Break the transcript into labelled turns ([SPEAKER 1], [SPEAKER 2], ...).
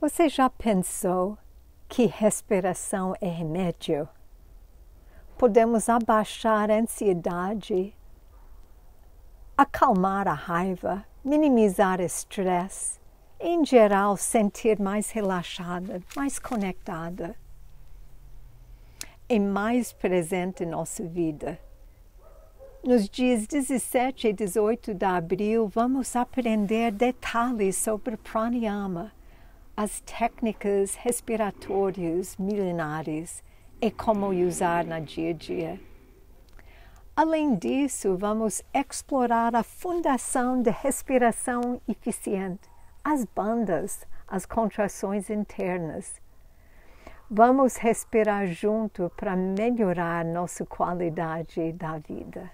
[SPEAKER 1] Você já pensou que respiração é remédio? Podemos abaixar a ansiedade, acalmar a raiva, minimizar o estresse, em geral sentir mais relaxada, mais conectada. É mais presente em nossa vida. Nos dias 17 e 18 de abril, vamos aprender detalhes sobre pranayama, as técnicas respiratórias milenares e como usar no dia a dia. Além disso, vamos explorar a fundação da respiração eficiente, as bhandas, as contrações internas. Vamos respirar junto para melhorar nossa qualidade da vida.